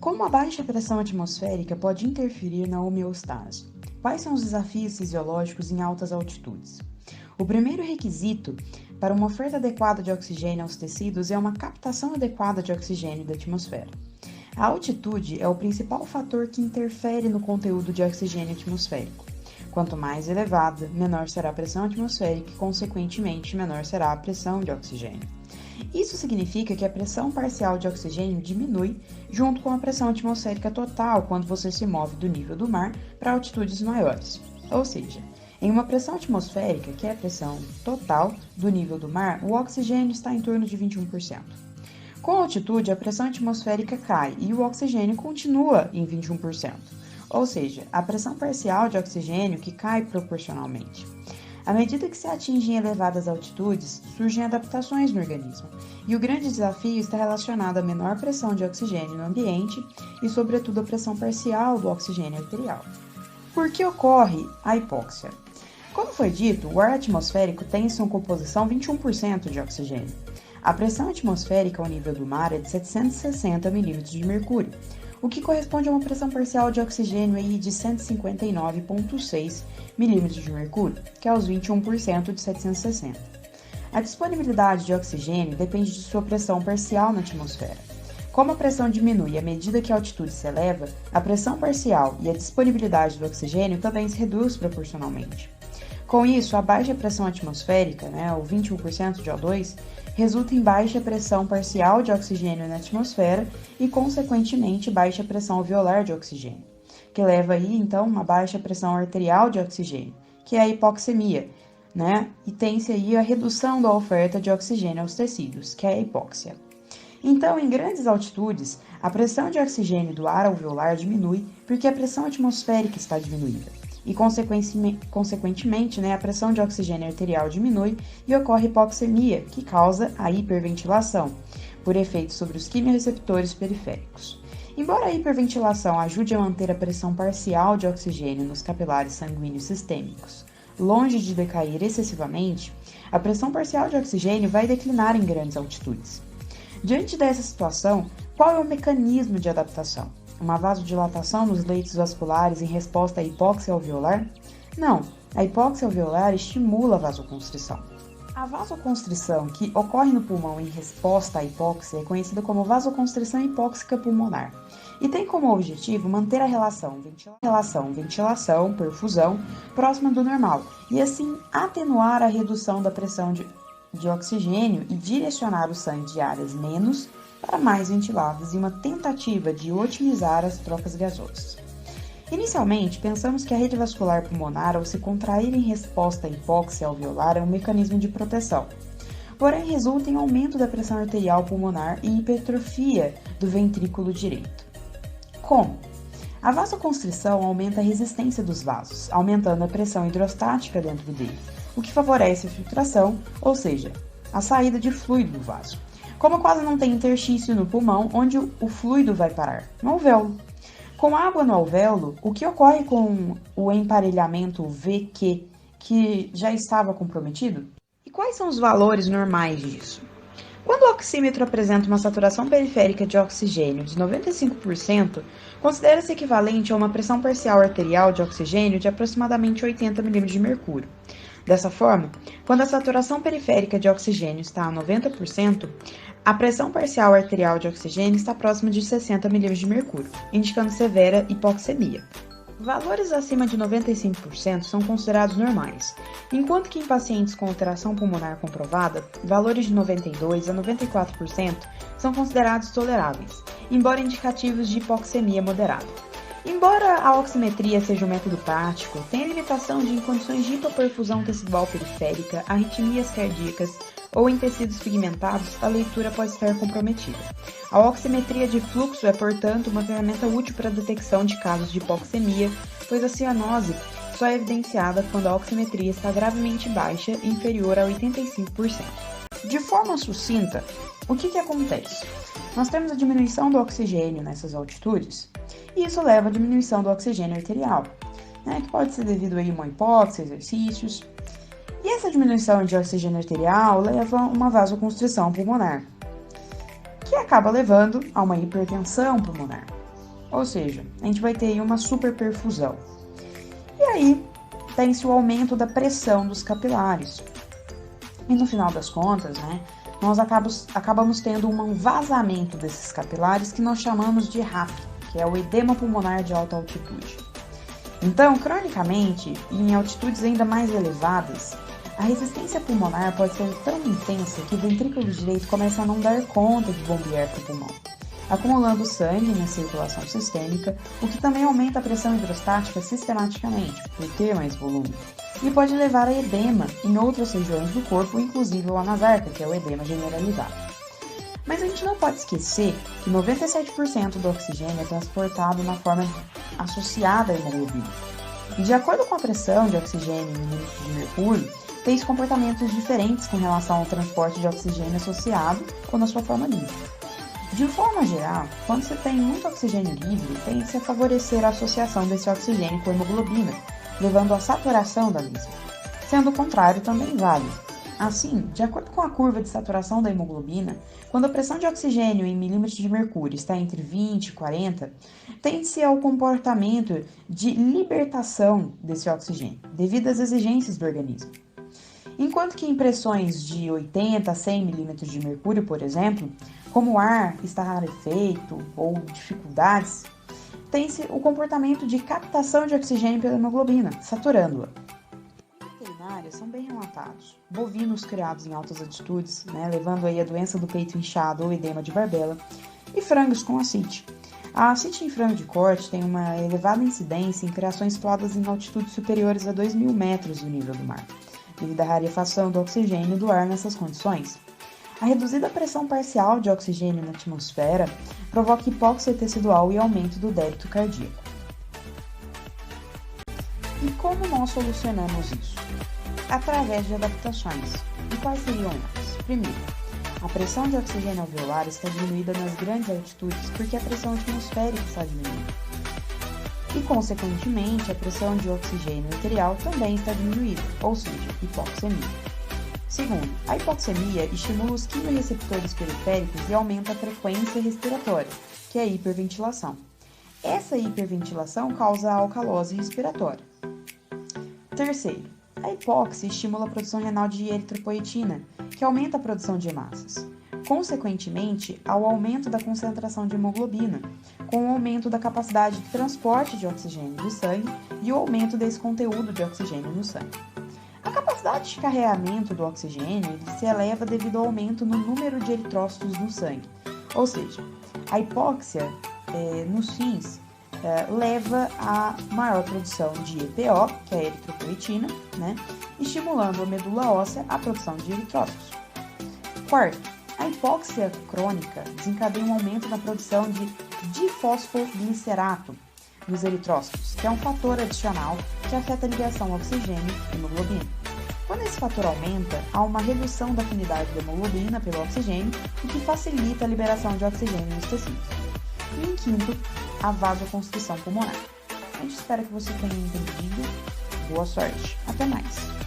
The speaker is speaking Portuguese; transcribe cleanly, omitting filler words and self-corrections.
Como a baixa pressão atmosférica pode interferir na homeostase? Quais são os desafios fisiológicos em altas altitudes? O primeiro requisito para uma oferta adequada de oxigênio aos tecidos é uma captação adequada de oxigênio da atmosfera. A altitude é o principal fator que interfere no conteúdo de oxigênio atmosférico. Quanto mais elevada, menor será a pressão atmosférica e, consequentemente, menor será a pressão de oxigênio. Isso significa que a pressão parcial de oxigênio diminui junto com a pressão atmosférica total quando você se move do nível do mar para altitudes maiores. Ou seja, em uma pressão atmosférica, que é a pressão total do nível do mar, o oxigênio está em torno de 21%. Com a altitude, a pressão atmosférica cai e o oxigênio continua em 21%. Ou seja, a pressão parcial de oxigênio que cai proporcionalmente. À medida que se atingem elevadas altitudes, surgem adaptações no organismo, e o grande desafio está relacionado à menor pressão de oxigênio no ambiente e, sobretudo, à pressão parcial do oxigênio arterial. Por que ocorre a hipóxia? Como foi dito, o ar atmosférico tem em sua composição 21% de oxigênio. A pressão atmosférica ao nível do mar é de 760 milímetros de mercúrio, o que corresponde a uma pressão parcial de oxigênio de 159,6 milímetros de mercúrio, que é os 21% de 760. A disponibilidade de oxigênio depende de sua pressão parcial na atmosfera. Como a pressão diminui à medida que a altitude se eleva, a pressão parcial e a disponibilidade do oxigênio também se reduz proporcionalmente. Com isso, a baixa pressão atmosférica, o 21% de O2, resulta em baixa pressão parcial de oxigênio na atmosfera e, consequentemente, baixa pressão alveolar de oxigênio, que leva aí, então, uma baixa pressão arterial de oxigênio, que é a hipoxemia, E tem-se aí a redução da oferta de oxigênio aos tecidos, que é a hipóxia. Então, em grandes altitudes, a pressão de oxigênio do ar alveolar diminui porque a pressão atmosférica está diminuída. E, consequentemente, a pressão de oxigênio arterial diminui e ocorre hipoxemia, que causa a hiperventilação, por efeito sobre os quimiorreceptores periféricos. Embora a hiperventilação ajude a manter a pressão parcial de oxigênio nos capilares sanguíneos sistêmicos, longe de decair excessivamente, a pressão parcial de oxigênio vai declinar em grandes altitudes. Diante dessa situação, qual é o mecanismo de adaptação? Uma vasodilatação nos leitos vasculares em resposta à hipóxia alveolar? Não, a hipóxia alveolar estimula a vasoconstrição. A vasoconstrição que ocorre no pulmão em resposta à hipóxia é conhecida como vasoconstrição hipóxica pulmonar e tem como objetivo manter a relação ventilação-perfusão próxima do normal e assim atenuar a redução da pressão de oxigênio e direcionar o sangue de áreas menos para mais ventiladas em uma tentativa de otimizar as trocas gasosas. Inicialmente, pensamos que a rede vascular pulmonar, ao se contrair em resposta à hipóxia alveolar, é um mecanismo de proteção. Porém, resulta em aumento da pressão arterial pulmonar e hipertrofia do ventrículo direito. Como? A vasoconstrição aumenta a resistência dos vasos, aumentando a pressão hidrostática dentro dele, o que favorece a filtração, ou seja, a saída de fluido do vaso. Como quase não tem interstício no pulmão, onde o fluido vai parar? No alvéolo. Com água no alvéolo, o que ocorre com o emparelhamento VQ que já estava comprometido? E quais são os valores normais disso? Quando o oxímetro apresenta uma saturação periférica de oxigênio de 95%, considera-se equivalente a uma pressão parcial arterial de oxigênio de aproximadamente 80 milímetros de mercúrio. Dessa forma, quando a saturação periférica de oxigênio está a 90%, a pressão parcial arterial de oxigênio está próxima de 60 milímetros de mercúrio, indicando severa hipoxemia. Valores acima de 95% são considerados normais, enquanto que em pacientes com alteração pulmonar comprovada, valores de 92% a 94% são considerados toleráveis, embora indicativos de hipoxemia moderada. Embora a oximetria seja um método prático, tem a limitação de em condições de hipoperfusão tecidual periférica, arritmias cardíacas ou em tecidos pigmentados, a leitura pode estar comprometida. A oximetria de fluxo é, portanto, uma ferramenta útil para a detecção de casos de hipoxemia, pois a cianose só é evidenciada quando a oximetria está gravemente baixa, inferior a 85%. De forma sucinta, o que acontece? Nós temos a diminuição do oxigênio nessas altitudes, e isso leva à diminuição do oxigênio arterial, que pode ser devido a uma hipóxia, exercícios. E essa diminuição de oxigênio arterial leva a uma vasoconstrição pulmonar, que acaba levando a uma hipertensão pulmonar. Ou seja, a gente vai ter aí uma superperfusão. E aí, tem-se o aumento da pressão dos capilares. E no final das contas, né, nós acabamos tendo um vazamento desses capilares que nós chamamos de RAP, que é o edema pulmonar de alta altitude. Então, cronicamente, e em altitudes ainda mais elevadas, a resistência pulmonar pode ser tão intensa que o ventrículo direito começa a não dar conta de bombear para o pulmão, acumulando sangue na circulação sistêmica, o que também aumenta a pressão hidrostática sistematicamente, por ter mais volume, e pode levar a edema em outras regiões do corpo, inclusive o anasarca, que é o edema generalizado. Mas a gente não pode esquecer que 97% do oxigênio é transportado na forma associada à hemoglobina. E de acordo com a pressão de oxigênio em milímetros de mercúrio, tem comportamentos diferentes com relação ao transporte de oxigênio associado ou na sua forma livre. De forma geral, quando você tem muito oxigênio livre, tende-se a favorecer a associação desse oxigênio com a hemoglobina, levando à saturação da mesma. Sendo o contrário também vale. Assim, de acordo com a curva de saturação da hemoglobina, quando a pressão de oxigênio em milímetros de mercúrio está entre 20 e 40, tende-se ao comportamento de libertação desse oxigênio, devido às exigências do organismo. Enquanto que em pressões de 80 a 100 milímetros de mercúrio, por exemplo, como o ar está rarefeito ou dificuldades, tem-se o comportamento de captação de oxigênio pela hemoglobina, saturando-a. Veterinários são bem relatados. Bovinos criados em altas altitudes, levando aí a doença do peito inchado ou edema de Barbella, e frangos com ascite. A ascite em frango de corte tem uma elevada incidência em criações situadas em altitudes superiores a 2.000 metros do nível do mar, devido à rarefação do oxigênio do ar nessas condições. A reduzida pressão parcial de oxigênio na atmosfera provoca hipóxia tecidual e aumento do débito cardíaco. E como nós solucionamos isso? Através de adaptações. E quais seriam elas? Primeiro, a pressão de oxigênio alveolar está diminuída nas grandes altitudes porque a pressão atmosférica está diminuindo. E, consequentemente, a pressão de oxigênio arterial também está diminuída, ou seja, hipoxemia. Segundo, a hipoxemia estimula os quimiorreceptores periféricos e aumenta a frequência respiratória, que é a hiperventilação. Essa hiperventilação causa a alcalose respiratória. Terceiro, a hipóxia estimula a produção renal de eritropoetina, que aumenta a produção de hemácias. Consequentemente, ao aumento da concentração de hemoglobina, com o aumento da capacidade de transporte de oxigênio do sangue e o aumento desse conteúdo de oxigênio no sangue. A capacidade de carregamento do oxigênio se eleva devido ao aumento no número de eritrócitos no sangue, ou seja, a hipóxia, nos fins, leva a maior produção de EPO, que é a eritropoetina, estimulando a medula óssea a produção de eritrócitos. Quarto, a hipóxia crônica desencadeia um aumento na produção de difosfoglicerato nos eritrócitos, que é um fator adicional que afeta a ligação oxigênio e hemoglobina. Quando esse fator aumenta, há uma redução da afinidade da hemoglobina pelo oxigênio, o que facilita a liberação de oxigênio nos tecidos. E em quinto, a vasoconstrição pulmonar. A gente espera que você tenha entendido. Boa sorte. Até mais!